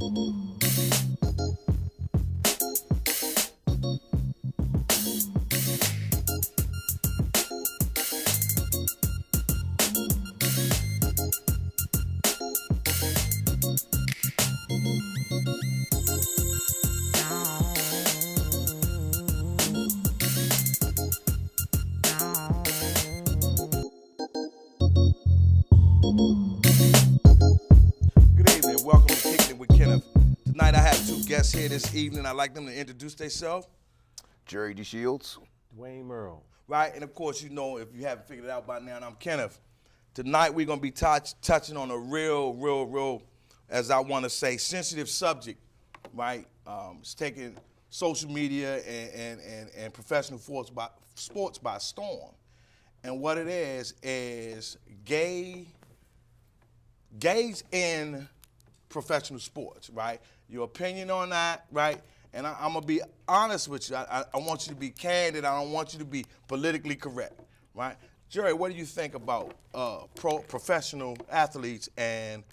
Good evening. Welcome to Kickin with Kenneth. Tonight I have two guests here this evening. I'd like them to introduce themselves. Jerry D. Shields. Duane Merle. Right? And of course, you know, if you haven't figured it out by now, I'm Kenneth. Tonight we're going to be touching on a real, as I want to say, sensitive subject, right? It's taking social media and professional sports by storm. And what it is gays in professional sports, right? Your opinion on that, right? And I'm gonna be honest with you. I want you to be candid. I don't want you to be politically correct, right? Jerry, what do you think about professional athletes and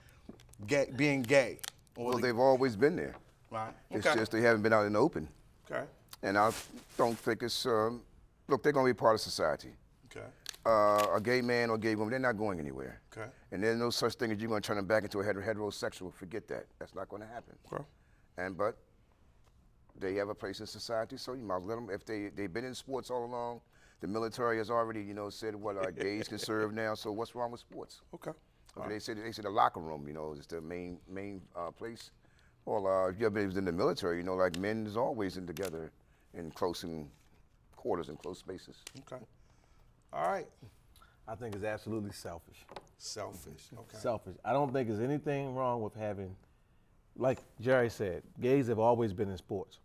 being gay? Well, they've always been there. Right. It's Okay. just they haven't been out in the open. Okay. And I don't think it's, look, they're going to be part of society. Okay. A gay man or gay woman, they're not going anywhere. Okay. And there's no such thing as you're going to turn them back into a heterosexual. Forget that. That's not going to happen. Okay. But they have a place in society, so you might let them, if they've been in sports all along, the military has already, said what gays can serve now, so what's wrong with sports? Okay. Okay, they say the locker room, is the main place. Well, if you ever been in the military, like men is always in together in close quarters and close spaces. Okay. All right. I think it's absolutely selfish. Selfish. Okay. Selfish. I don't think there's anything wrong with having, like Jerry said, gays have always been in sports.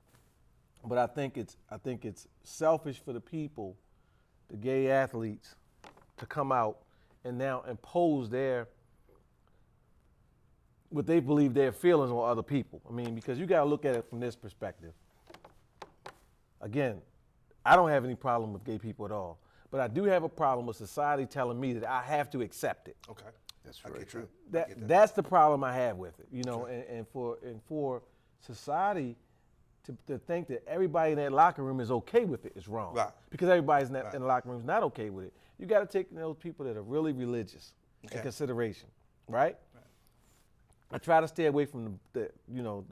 But I think it's selfish for the people, the gay athletes, to come out and now impose what they believe their feelings on other people. I mean, because you got to look at it from this perspective. Again, I don't have any problem with gay people at all, but I do have a problem with society telling me that I have to accept it. Okay. That's very true. That's the problem I have with it, and for society to think that everybody in that locker room is okay with it is wrong. Right. Because everybody's in the locker room is not okay with it. You got to take those people that are really religious in consideration, right? I try to stay away from the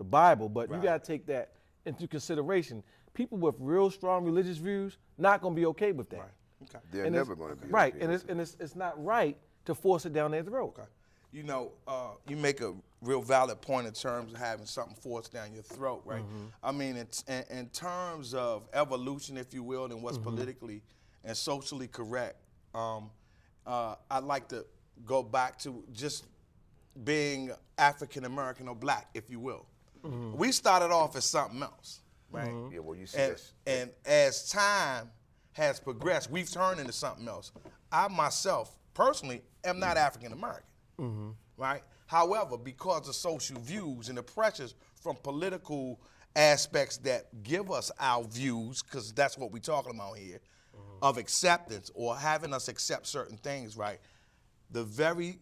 Bible, but you got to take that into consideration. People with real strong religious views not going to be okay with that. Right. Okay. They're never going to be right, okay and it's not right to force it down their throat. Okay. You make a real valid point in terms of having something forced down your throat, right? Mm-hmm. I mean, it's in terms of evolution, if you will, and what's politically and socially correct. I'd like to go back to just being African American or black, if you will. Mm-hmm. We started off as something else, right? Yeah, well, you see this. And as time has progressed, we've turned into something else. I myself, personally, am not African American, right? However, because of social views and the pressures from political aspects that give us our views, because that's what we're talking about here, of acceptance or having us accept certain things, right? The very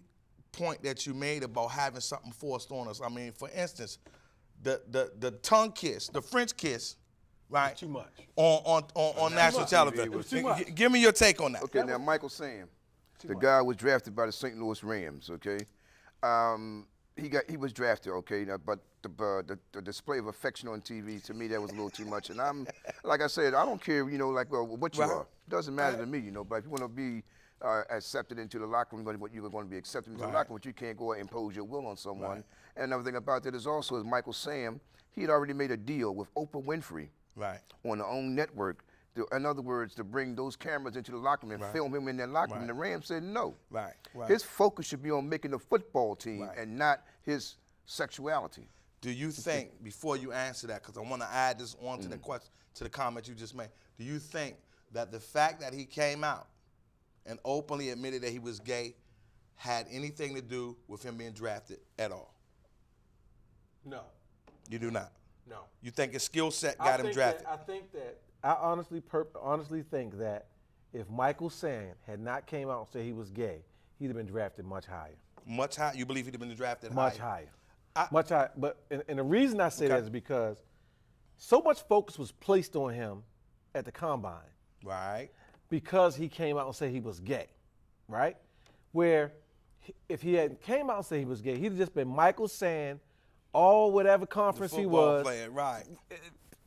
point that you made about having something forced on us. I mean, for instance, the tongue kiss, the French kiss, right? Too much. On national television. It was too much. Give me your take on that. Okay, now Michael Sam, the guy was drafted by the St. Louis Rams. Okay, he was drafted. Okay, now, but the display of affection on TV, to me, that was a little too much. And I'm, like I said, I don't care, what you are. Doesn't matter to me, But if you want to be accepted into the locker room, you're going to be accepted into the locker room, but you can't go and impose your will on someone. Right. And another thing about that is also, as Michael Sam, he had already made a deal with Oprah Winfrey on their own network. In other words, to bring those cameras into the locker room and film him in that locker room. And the Rams said no. Right. His focus should be on making the football team and not his sexuality. Do you think, before you answer that, because I want to add this on to the question, to the comment you just made, do you think that the fact that he came out and openly admitted that he was gay had anything to do with him being drafted at all? No. You do not? No. You think his skill set got him drafted? I honestly think that if Michael Sam had not came out and said he was gay, he'd have been drafted much higher. Much higher? You believe he'd have been drafted Much higher. And the reason I say that is because so much focus was placed on him at the combine. Right. Because he came out and said he was gay, right? Where if he had came out and said he was gay, he'd have just been Michael Sam, all whatever conference he was. Player, right.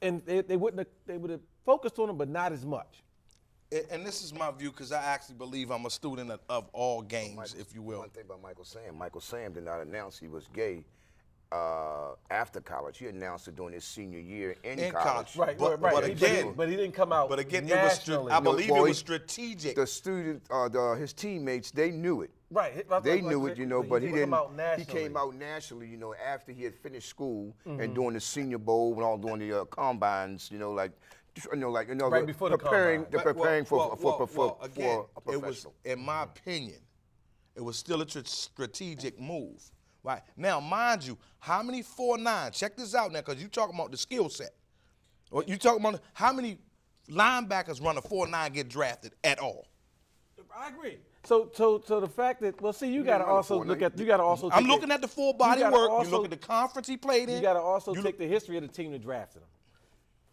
And they would have focused on him, but not as much. And this is my view because I actually believe I'm a student of all games, if you will. One thing about Michael Sam did not announce he was gay after college. He announced it during his senior year in college. Right, but he didn't come out. But again, nationally. I believe it was strategic. The student, his teammates, they knew it. Right. They knew it, but he didn't. He came out nationally, after he had finished school and doing the Senior Bowl and all doing the combines, right before the preparing for again, a professional. It was, in my opinion, it was still a strategic move. Right now, mind you, how many 4.9? Check this out now, because you talking about the skill set. Or you talking about how many linebackers run a 4.9 get drafted at all? I agree. So the fact that you got to also look at I'm looking at the full body work. You look at the conference he played in. You got to also take the history of the team that drafted him.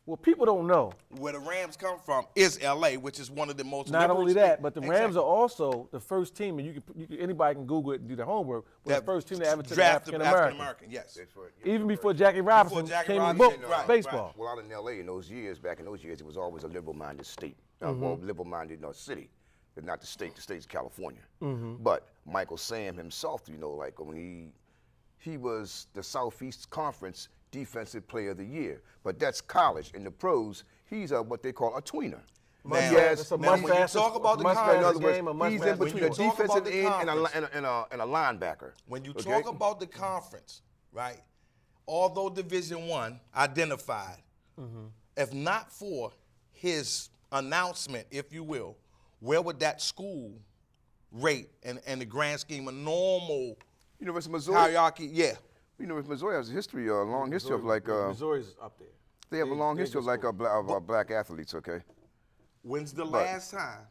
What people don't know, where the Rams come from is L.A., which is one of the most. Not only that, but the Rams are also the first team, and anybody can Google it and do their homework. The first team that ever took African American. Yes. Even before Jackie Robinson came in the book, baseball. Well, out in L.A. back in those years, it was always a liberal-minded state, liberal-minded city. But not the state. The state's California. But Michael Sam himself, when he was the Southeast Conference Defensive Player of the Year. But that's college. In the pros, he's what they call a tweener. Now, it's a much when you talk about the conference, he's in between a defensive end and a linebacker. When you talk about the conference, right? Although Division I identified, if not for his announcement, if you will, where would that school rate in the grand scheme of normal University of Missouri hierarchy? Yeah. Missouri has a long history of Missouri's up there. They have a long history of black athletes. Okay. When's the last time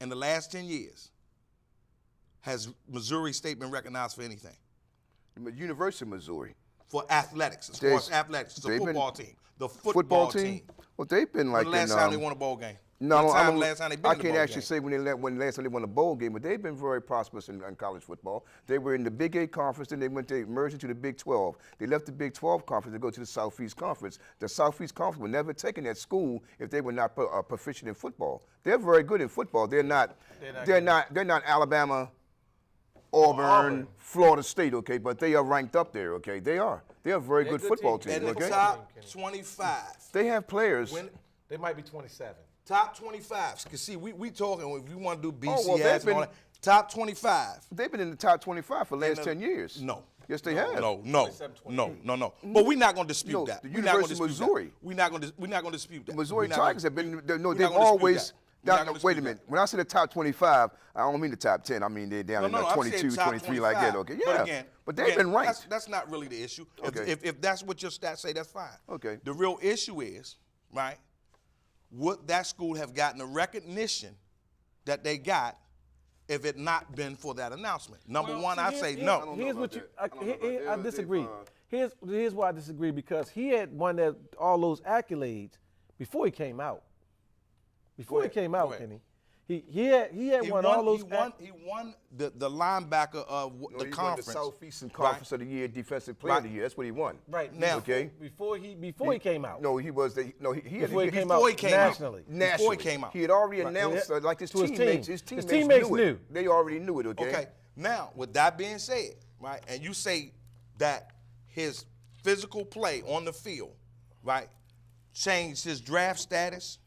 in the last 10 years has Missouri State been recognized for anything? The University of Missouri. For athletics, as far as athletics, it's a football team. The football team. Well, they've been like. When the last time they won a bowl game? Last time I can't actually say when last time they won a bowl game, but they've been very prosperous in college football. They were in the Big 8 conference, then they merged into the Big 12. They left the Big 12 conference to go to the Southeast Conference. The Southeast Conference would never taken that school if they were not proficient in football. They're very good in football. They're not Alabama, Auburn, Florida State, okay, but they are ranked up there, okay. They are. They're a very good football team. In the okay? top 25. They have players. They might be 27. Top 25. Because, see, we talking, if you want to do BCS and all that, top 25. They've been in the top 25 for the last 10 years. No. Yes, they have. No. But we're not going to dispute that. The University of Missouri. We're not going to dispute that. Missouri Tigers have been, they've always, wait a minute. When I say the top 25, I don't mean the top 10. I mean they're down in 22, 23 like that. Okay, yeah. But they've been ranked. That's not really the issue. Okay. If that's what your stats say, that's fine. Okay. The real issue is, right, would that school have gotten the recognition that they got if it not been for that announcement? Number one, I say no. Here's what I disagree. Here's why I disagree, because he had won all those accolades before he came out. Kenny. He had won all those. He won the linebacker of the conference. Won the Southeastern Conference of the Year, Defensive Player of the Year. That's what he won. Right now, okay. Before he came out. No, he was before he came nationally. Before he came out. He had already announced like his teammates. His teammates knew. They already knew it. Okay. Okay. Now, with that being said, right, and you say that his physical play on the field, right, changed his draft status.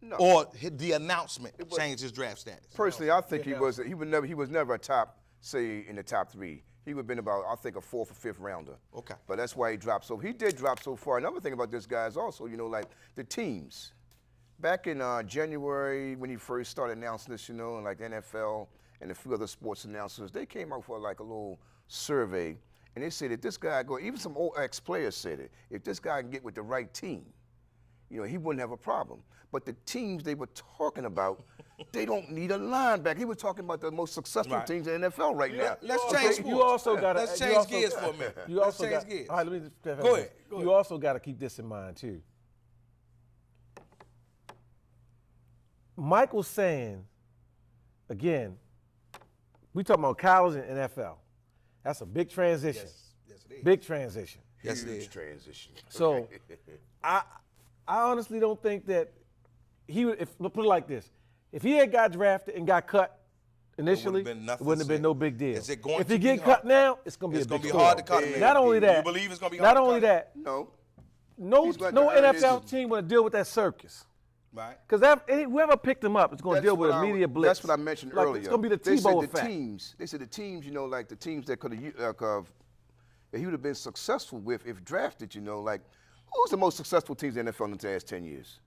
No. Or the announcement changed his draft status. Personally, I think he was never a top, say, in the top 3. He would have been about, I think, a 4th or 5th rounder. Okay. But that's why he dropped. So he did drop so far. Another thing about this guy is also, like the teams. Back in January when he first started announcing this, and like the NFL and a few other sports announcers, they came out for like a little survey, and they said that this guy, even some old ex-players said it, if this guy can get with the right team, he wouldn't have a problem. But the teams they were talking about They don't need a linebacker. He was talking about the most successful teams in the NFL right now. Let's change sports. You also got to Let's change gears for a minute. You also Let's change got. gears. All right, let me just, Go ahead. You also got to keep this in mind too. Michael's saying, again, we talking about college and NFL. That's a big transition. Yes, it is. Big transition. Yes, it is. Huge transition. So, I honestly don't think that he would. If put it like this, if he had got drafted and got cut initially, been nothing it wouldn't have been said. no big deal. Is it going if to he be get hard? cut now, it's going to be It's a going big to be hard to story. cut him. Not only that, You believe it's going to be hard not to only cut him? that, No. no He's got to earn NFL his- team want to deal with that circus. Right. Because whoever picked him up is going to That's deal with what a media blitz. That's what I mentioned Like, earlier. It's going to be the They said Tebow the effect. teams. They said the teams, like the teams that could have, that he would have been successful with if drafted. Like who's the most successful teams in the NFL in the last 10 years?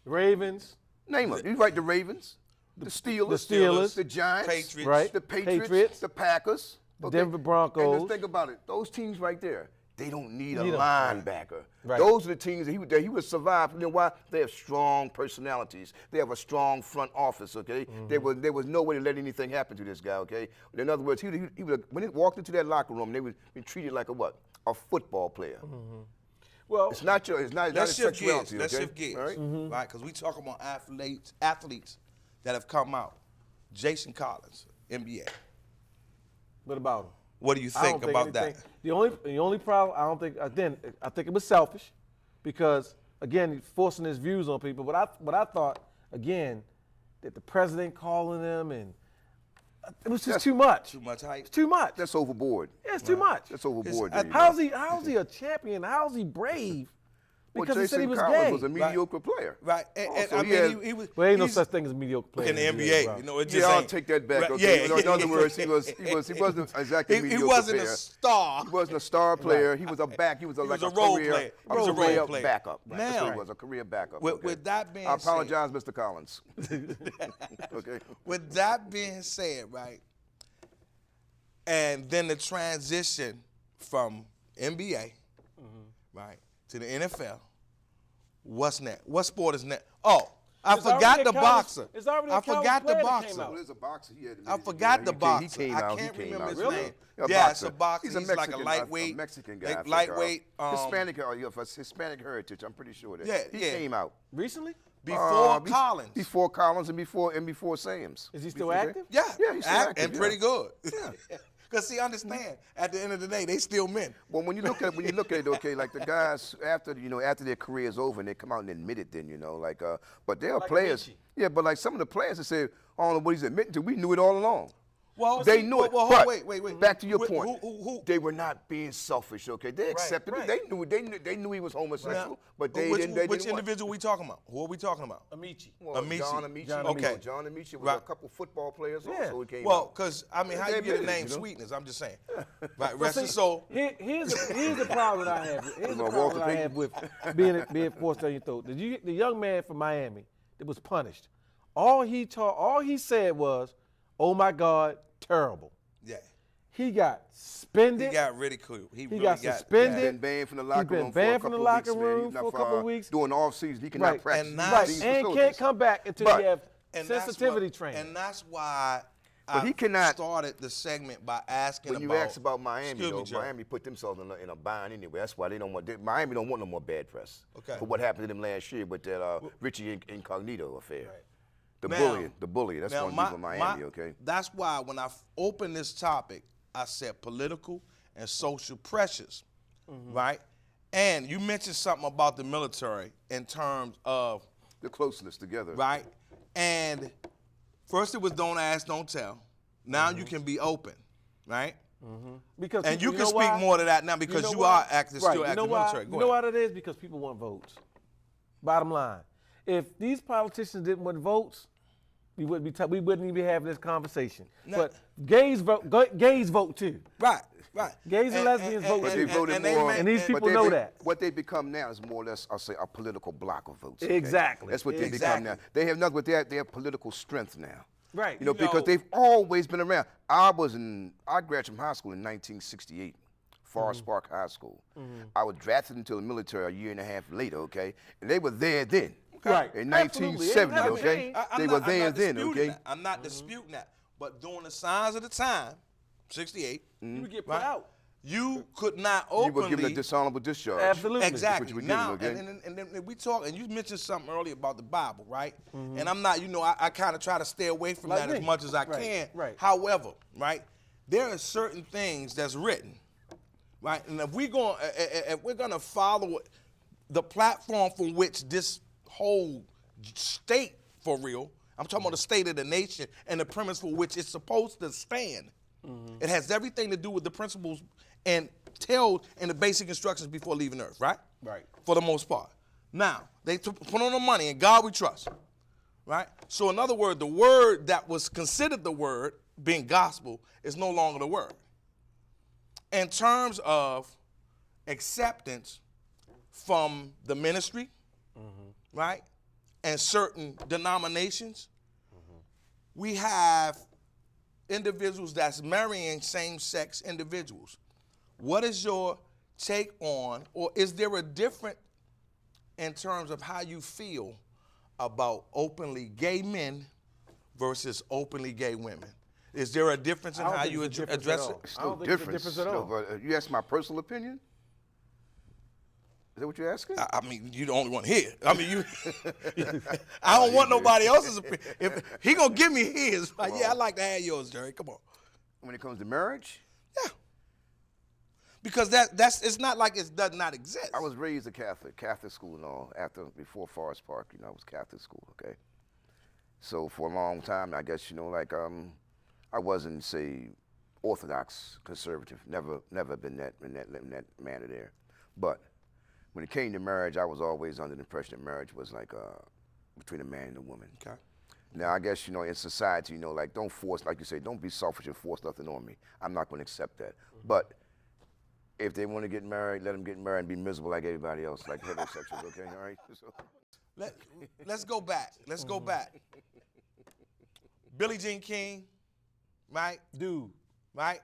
Ravens. Name them. You write the Ravens, the Steelers, the Steelers, the Giants, Patriots. Right. the Patriots, Patriots, the Packers, the Denver Broncos. And just think about it. Those teams right there, they don't need a Need 'em. linebacker. Right. Those are the teams that he would survive. You know why? They have strong personalities. They have a strong front office. Okay. Mm-hmm. There was no way to let anything happen to this guy. Okay. In other words, he would when he walked into that locker room, they would be treated like a football player. Mm-hmm. Well, It's not his Let's shift gears. sexuality. Let's okay? shift gears. All right? Right? Because we talk about athletes that have come out. Jason Collins, NBA. what about him? What do you I think don't about anything- that? The only problem, I don't think, again, I think it was selfish because, again, he's forcing his views on people. But I thought, again, that the president calling him and it was just too much. Too much hype. It's too much. That's overboard. Yeah, it's too much. That's overboard. It's- Dave. How's he a champion? How's he brave? Because he said he Jason was Collins gay. was a mediocre player. Right. And Also, I he mean, had- he was. Well, ain't no he's such thing as mediocre player in the NBA. bro. You know, it just Yeah, I'll ain't. take that back. Right, Okay. yeah. In other words, he wasn't exactly a He mediocre wasn't player. a star. He wasn't a star player. He was a back. He was was like a role career, player. He was a career role player. backup. That's what Now, he was, a career backup. with that being I apologize, Mr. Collins. Okay. With that being said, right, and then the transition from NBA, right, to the NFL, what's next? What sport is next? Oh, I It's forgot already the a college- boxer. it's already a I college forgot the player that boxer. came out. There's a boxer. I forgot the boxer. He came I out. can't He came remember out. his Really? name. Yeah, Yeah, it's a boxer. He's a He's like a Mexican, lightweight. a Mexican guy. I think, lightweight. Hispanic, of Hispanic heritage. I'm pretty sure that. Yeah, he yeah. came out Recently? Before Be- Collins. Before Collins and before Sam's. Is he still Before- active? Yeah, Yeah, he's still active, and yeah. pretty good. Because see, understand, at the end of the day, they still men. Well, when you look at it, okay, like the guys after their career is over and they come out and admit it, then but there are Like players, Amici. yeah, but like some of the players that say, I don't know what he's admitting to, we knew it all along. Well, They see, knew it. well, but wait. Back to your Who- point. who- They were not being selfish, okay? They accepted right. it. They knew he was homosexual, Now, but they which, didn't. They which didn't want- individual we talking about? Who are we talking about? Amici. Well, Amici. John Amici. John Amici. Okay. John Amici was Right. a couple football players Yeah. also who came Well, out. because, I mean, how They you get the admitted it, name you know? Sweetness? I'm just saying. Right, But rest see, his soul. Here's the problem that I have. Here's the Walter problem that I Payton. have with being forced down your throat. The young man from Miami that was punished. All he said was, "Oh my God, terrible." Yeah. He got suspended. He got ridiculed. He really got suspended. He's been banned from the locker been room banned for from a the couple locker weeks, man. room He's not for a couple weeks. During the off season, he cannot Right. practice. And these Right, these and facilities. can't come back until But- you have And that's sensitivity what- training. And that's why But he cannot- started the segment by asking When you about. ask about Miami, Excuse me, though, Joe. Miami put themselves in a bind anyway. That's why they don't want. Miami don't want no more bad press. Okay. For what happened to them last year with that Richie Incognito affair. Right. The Now- bully. That's Now, one move of Miami. Okay. That's why when I opened this topic, I said political and social pressures, right? And you mentioned something about the military in terms of, The closeness together. right? And first it was don't ask, don't tell. Now you can be open, right? Because And you people- can know speak why? more to that now because know you why? are active, Right. still You know active why? military. Go You know ahead. what it is? Because people want votes. Bottom line, if these politicians didn't want votes, we wouldn't even be having this conversation. No. But gays vote too. Right, right. Gays and lesbians vote But too. they voted they more. make- And these but people they know be- that. What they become now is more or less, I'll say, a political block of votes. okay? Exactly. That's what they Exactly. become now. They have nothing but they have political strength now. Right. You know, because they've always been around. I graduated from high school in 1968, Forest Park High School. I was drafted into the military a year and a half later, okay? And they were there then. Okay. Right. In Absolutely. 1970, Ain't never okay? changed. They were there and then, disputing okay? that. I'm not disputing that. But during the signs of the time, 68, You would get put right, out. you could not You were openly. given a dishonorable discharge. Absolutely. Exactly. What you were Now, given, okay? and then we talk, and you mentioned something earlier about the Bible, right? And I'm not, I kind of try to stay away from Like that me. as much as I Right, can. right. However, right, there are certain things that's written, right? And if we're gonna follow the platform from which this whole state, for real, I'm talking about the state of the nation and the premise for which it's supposed to stand. It has everything to do with the principles and told in the basic instructions before leaving Earth, right? Right. For the most part. Now, they put on the money, and God we trust, right? So in other words, the word that was considered the word, being gospel, is no longer the word. In terms of acceptance from the ministry, right, and certain denominations, we have individuals that's marrying same-sex individuals. What is your take on, or is there a different in terms of how you feel about openly gay men versus openly gay women? Is there a difference in I don't how think you it's a difference address at it? all. It's I no don't think it's a difference. difference at all. No, but you asked my personal opinion? Is that what you're asking? I mean, you the only one here. I mean, you. I don't want nobody else's opinion. If he gonna give me his, like, yeah, I'd like to have yours, Jerry. Come on. When it comes to marriage, Yeah. Because that's it's not like it does not exist. I was raised a Catholic school and all. Before Forest Park, I was Catholic school, okay? So for a long time, I guess, I wasn't, say, Orthodox conservative. Never been in that manner there. But when it came to marriage, I was always under the impression that marriage was like between a man and a woman. Okay. Now, I guess, in society, like, don't force, like you say, don't be selfish and force nothing on me. I'm not going to accept that. But if they want to get married, let them get married and be miserable like everybody else, like heterosexuals, okay? All right? So. Let's go back. Let's go back. Billie Jean King, right? Dude. Right?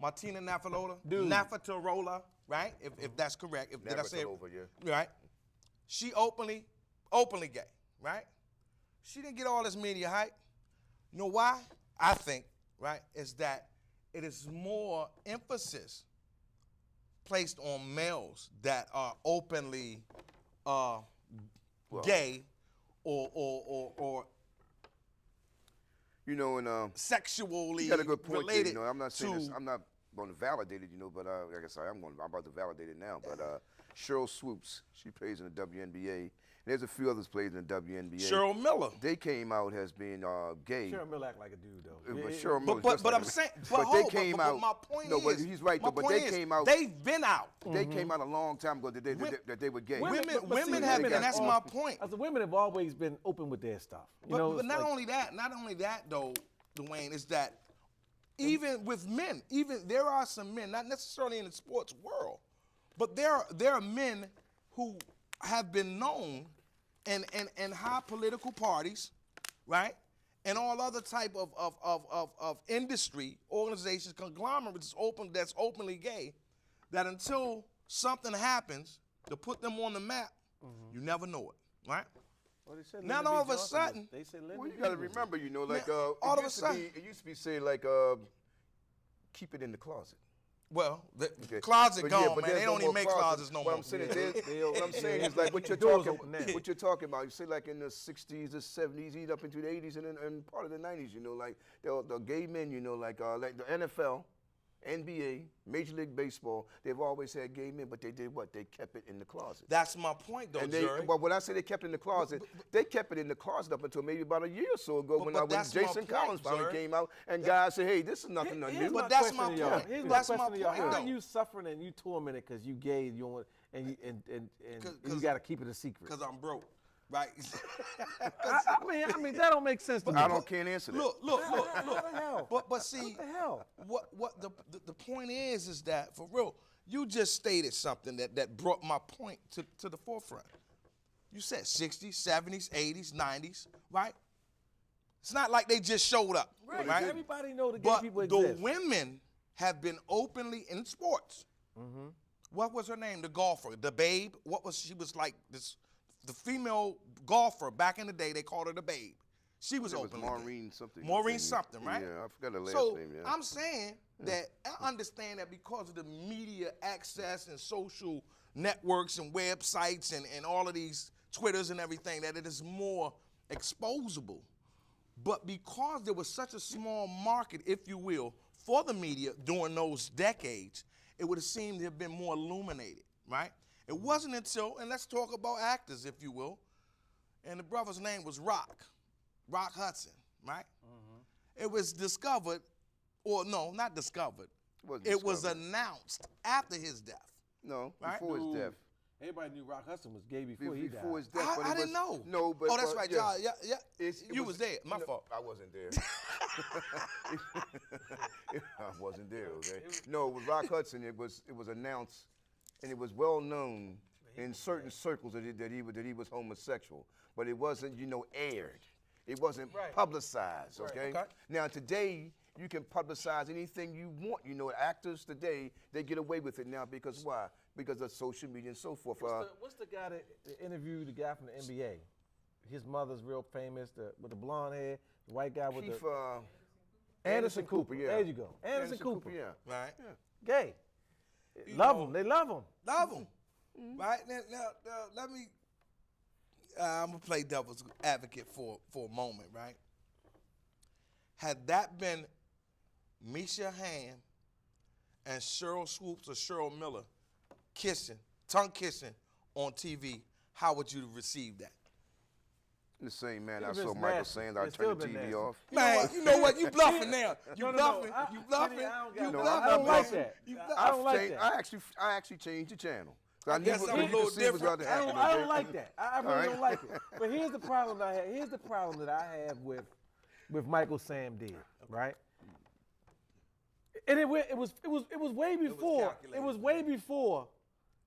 Martina Navratilova. Dude. Navratilova, right? If that's correct. Did I say it? Navratilova, yeah. Right? She openly gay, right? She didn't get all this media hype. You know why? I think, right, is that it is more emphasis placed on males that are openly gay or and sexually you got a good point there. related I'm not saying this, to. I'm not going to validate it, but like I said, I'm about to validate it now. But Cheryl Swoops, she plays in the WNBA. There's a few others played in the WNBA. Cheryl Miller. They came out as being gay. Cheryl Miller act like a dude, though. But Cheryl Miller, But I'm saying, but they came out. my point no, is, but he's right my though. But point they is, came out. They've been out. They came out a long time ago that they were gay. Women see, have, women and that's have my al- point. As the women have always been open with their stuff. But it's not like- only that though, Duane, is that even with men, there are some men, not necessarily in the sports world, but there are men who have been known in high political parties, right? And all other type of industry, organizations, conglomerates that's openly gay, that until something happens to put them on the map, you never know it, right? Well, they said Now Lyndon B. all of a Johnson sudden- was- they said Lyndon Well, you B. got to was- remember, like all of a sudden- it used to be say like keep it in the closet. Well, the Okay. closet But gone, yeah, but man. there's They no don't even more make closets. closets no What more. I'm saying is, what I'm saying is like what you're Doors talking, open now. what you're talking about. You say like in the '60s, the '70s, even up into the '80s, and part of the '90s. Like the gay men. Like the NFL, NBA, Major League Baseball. They've always had gay men, but they did what? They kept it in the closet. That's my point, though, And Jerry. but when I say they kept it in the closet, they kept it in the closet up until maybe about a year or so ago when that's my Jason point, Collins finally Jerry. came out and guys said, hey, this is nothing Here's new. But my that's question my to y'all. point. Here's That's my my question to y'all. point, How are though. you suffering and you tormented because you gay and you want and you got to keep it a secret? Because I'm broke, right? I mean that don't make sense to me. Can't answer that. Look. What the hell? But see, What the hell? what the point is that, for real, you just stated something that brought my point to the forefront. You said 60s, 70s, 80s, 90s, right? It's not like they just showed up, Right. right? Everybody know the gay But people the exist. women have been openly in sports. What was her name? The golfer, the Babe. She was like this the female golfer back in the day, they called her the Babe. She was open. Maureen something. Maureen something, right? Yeah, I forgot her last name. Yeah. I'm saying that I understand that because of the media access and social networks and websites and all of these Twitters and everything, that it is more exposable. But because there was such a small market, if you will, for the media during those decades, it would have seemed to have been more illuminated, right? It wasn't until, and let's talk about actors, if you will, and the brother's name was Rock Hudson, right? It was discovered, or no, not discovered. It was announced after his death. No, right? before his death. Everybody knew Rock Hudson was gay before he died. Before his death, but I didn't know. No, but oh, that's right, yeah. Yeah. You was there. My fault. I wasn't there. I wasn't there. Okay. No, with Rock Hudson, it was announced, and it was well known in certain circles that he was homosexual, but it wasn't aired. It wasn't publicized. Okay? Okay. Now today, you can publicize anything you want. Actors today, they get away with it now because why? Because of social media and so forth. What's the guy that interviewed the guy from the NBA? His mother's real famous, with the blonde hair, the white guy with the... Anderson Cooper, yeah. There you go. Anderson Cooper. Yeah. Right. Yeah. Gay. Love him. They love him. Love him. Right? Now, let me... I'm going to play devil's advocate for a moment, right? Had that been Misha Hamm and Cheryl Swoops or Cheryl Miller tongue kissing on TV, how would you receive that? The same man I saw Michael saying, I turned the TV off. Man, you know what? You bluffing now. You bluffing. No. You bluffing. I You don't like that. I don't like that. I actually changed the channel. I guess I'm a little different. I don't like that. I really don't like it. But here's the problem that I have. Here's the problem that I have with Michael Sam did, right? And it was way before. It was way before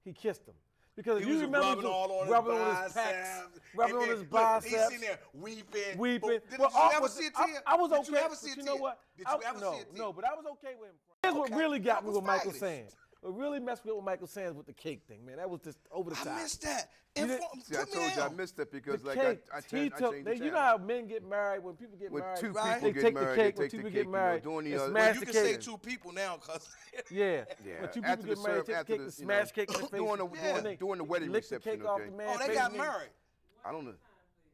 he kissed him. Because He you was remember rubbing on his pecs, rubbing on his biceps. He's sitting there weeping. Did you ever see a tear? I was okay. Did you ever see a tear? You know what? Did you ever see a tear? No, but I was okay with him. Here's what really got me with Michael fabulous. Sam. What really messed me up with Michael Sam with the cake thing, man. That was just over the top. I missed that. See, I told you I missed it because The like cake, I changed the channel. you know how men get married, when people get When married, two Right. people they get take married, the cake. they When take people the get cake, married, doing and the Well, smash you the can say cake. two people now, cause Yeah. When two people After get the married, serve- take the after cake the, and smash cake in the face. during the wedding lick the reception, cake off okay? the man's oh, they face. got married. I don't know.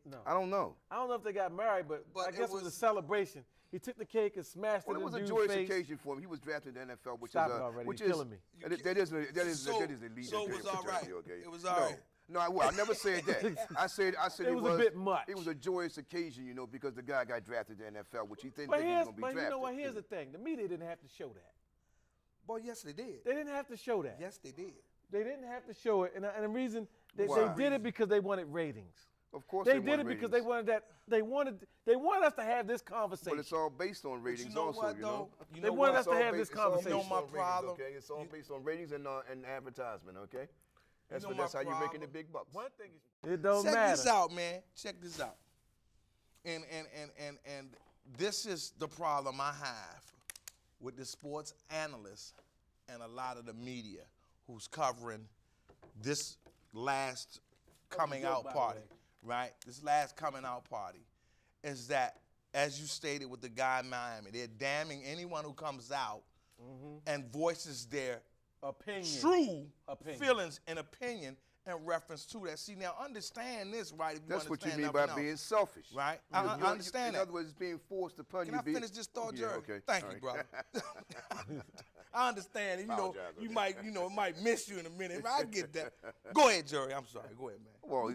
No. I don't know. I don't know if they got married, but I it guess it was a was- celebration. He took the cake and smashed Well, it it in was the a dude's joyous face. occasion for him. He was drafted in the NFL, which Stop is it already. which You're is killing me. that is elite. So it was all right. Okay? It was all right. No, I never said that. I said It was a bit much. It was a joyous occasion, because the guy got drafted in the NFL, which he didn't But think he was going to be drafted. you know what? Here's the thing. The media didn't have to show that. Boy, yes, they did. They didn't have to show that. Yes, they did. They didn't have to show it, and the reason they Why? did it because they wanted ratings. Of course They they did it want because ratings. they wanted us to have this conversation. But it's all based on ratings you know also, what, you know. though? They wanted what? us to have this It's all conversation. based You know my on ratings, problem? okay? It's all based on ratings and advertisement, okay? That's, know my that's how you're making problem? the big bucks. One thing is, it don't Check matter. this out, man. Check this out. And this is the problem I have with the sports analysts and a lot of the media who's covering this last coming out party, right? This last coming out party is that, as you stated with the guy in Miami, they're damning anyone who comes out and voices their true feelings and opinion in reference to that. See, now understand this, right? If you That's what you understand mean by nothing else. being selfish. Right? I understand In that. other words, it's being forced upon Can you. I finish this thought, Jerry? Okay. Thank All you, right. brother. I understand. And, Apologize, you okay. might, it might miss you in a minute. I get that. Go ahead, Jerry. I'm sorry. Go ahead, man. Well,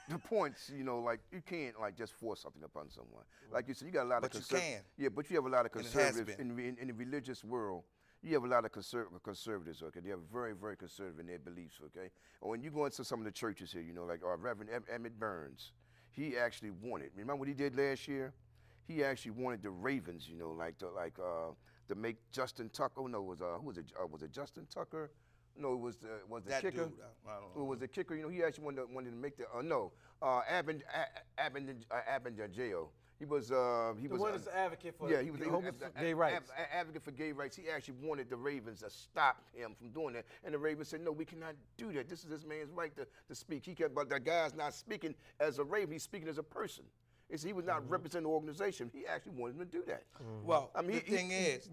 the points, like you can't just force something upon someone. Like you said, you got a lot of But you can. Yeah, but you have a lot of And it has conservatives been. in the religious world. You have a lot of conservatives, okay? They are very, very conservative in their beliefs, okay? And when you go into some of the churches here, like Reverend Emmett Burns, he actually wanted. Remember what he did last year? He actually wanted the Ravens, to make Justin Tucker. Oh no, who was it? Was it Justin Tucker? No, it was the That kicker. dude, I don't know. Who was the kicker? He actually wanted to make the Abenjajeo. He was The one that's an advocate for he was gay rights. advocate for gay rights. He actually wanted the Ravens to stop him from doing that, and the Ravens said, "No, we cannot do that. This is this man's right to speak." But that guy's not speaking as a Raven; he's speaking as a person. He was not representing the organization. He actually wanted him to do that. Well, I mean, the thing is,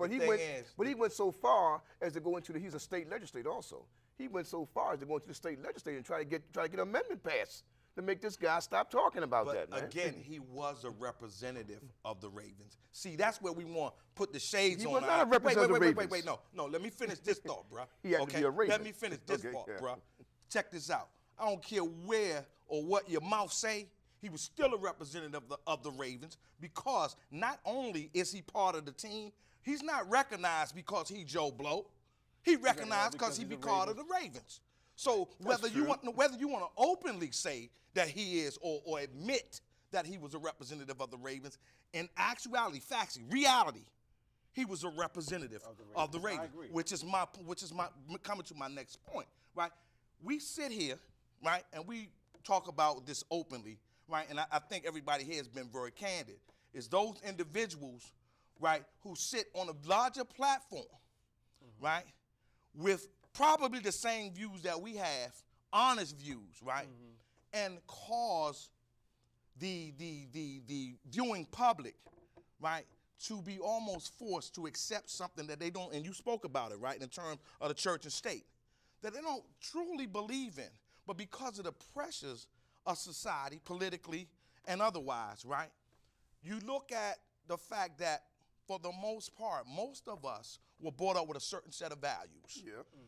he went so far as to go into he's a state legislator also. He went so far as to go into the state legislature and try to get an amendment passed to make this guy stop talking about that, man. Again, he was a representative of the Ravens. See, that's where we want to put the shades on. He was not a representative of the Ravens. Wait, no. Let me finish this thought, bro. He had to be a Raven. Let me finish this thought, bro. Check this out. I don't care where or what your mouth say. He was still a representative of the Ravens because not only is he part of the team, he's not recognized because he Joe Blow. He recognized because he be part of the Ravens. So whether you want to openly say that he is or admit that he was a representative of the Ravens, in actuality, reality, he was a representative of the Ravens, which is my coming to my next point, right? We sit here, right, and we talk about this openly, right? And I think everybody here has been very candid. Is those individuals, right, who sit on a larger platform, right, with probably the same views that we have, honest views, right, and cause the viewing public, right, to be almost forced to accept something that they don't, and you spoke about it, right, in terms of the church and state, that they don't truly believe in, but because of the pressures of society, politically and otherwise, right, you look at the fact that for the most part, most of us were brought up with a certain set of values,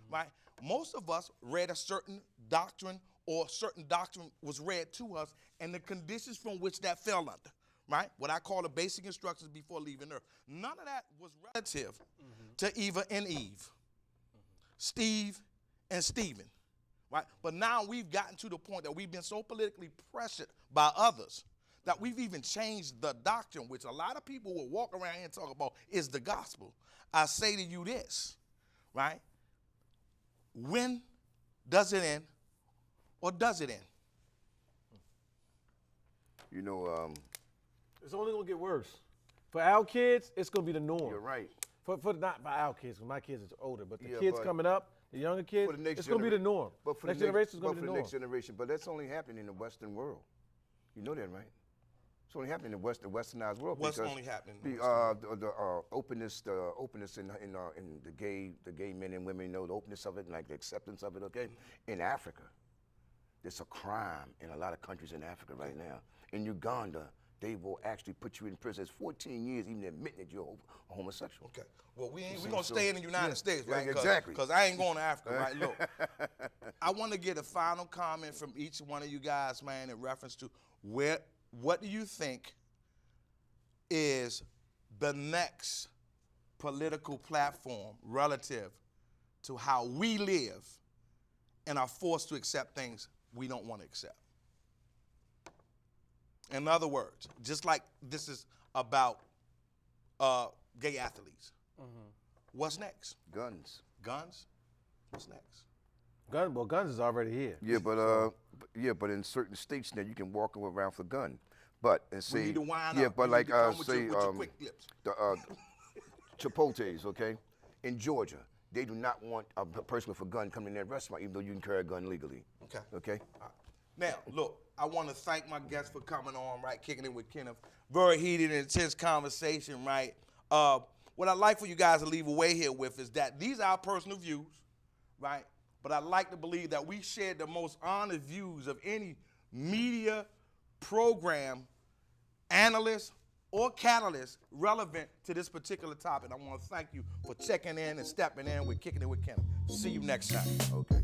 right? Most of us read a certain doctrine or a certain doctrine was read to us and the conditions from which that fell under, right? What I call the basic instructions before leaving earth. None of that was relative to Eva and Eve, Steve and Stephen, right? But now we've gotten to the point that we've been so politically pressured by others that we've even changed the doctrine, which a lot of people will walk around here and talk about is the gospel. I say to you this, right? When does it end or does it end? You know, it's only going to get worse. For our kids, it's going to be the norm. you're right. For not by our kids, because my kids are older, but the kids coming up, the younger kids, For the next it's going to be the norm. But for next the generation is going to but be for the the norm. next generation. But that's only happening in the Western world. You know that, right? It's only happening in the westernized world. What's because only happening? The openness in the gay men and women, you know, the openness of it, and like the acceptance of it. Okay, in Africa, it's a crime in a lot of countries in Africa right now. In Uganda, they will actually put you in prison. It's 14 years even admitting that you're a homosexual. Okay. Well, we're going to stay in the United States, right? Yeah, exactly. Because I ain't going to Africa, right? Look, I want to get a final comment from each one of you guys, man, in reference to what do you think is the next political platform relative to how we live and are forced to accept things we don't want to accept? In other words, just like this is about gay athletes, what's next? Guns. Guns? What's next? Guns is already here. Yeah, but in certain states now you can walk around with a gun. But and say We need to wind yeah, up. but You like need to come with say your quick lips. the Chipotle's, okay, in Georgia, they do not want a person with a gun coming in their restaurant, even though you can carry a gun legally. Okay. Okay. Now, look, I want to thank my guests for coming on, right, Kicking It with Kenneth. Very heated and intense conversation, right? What I'd like for you guys to leave away here with is that these are our personal views, right? But I'd like to believe that we share the most honest views of any media program, analyst, or catalyst relevant to this particular topic. I want to thank you for checking in and stepping in with Kicking It with Kenneth. See you next time. Okay.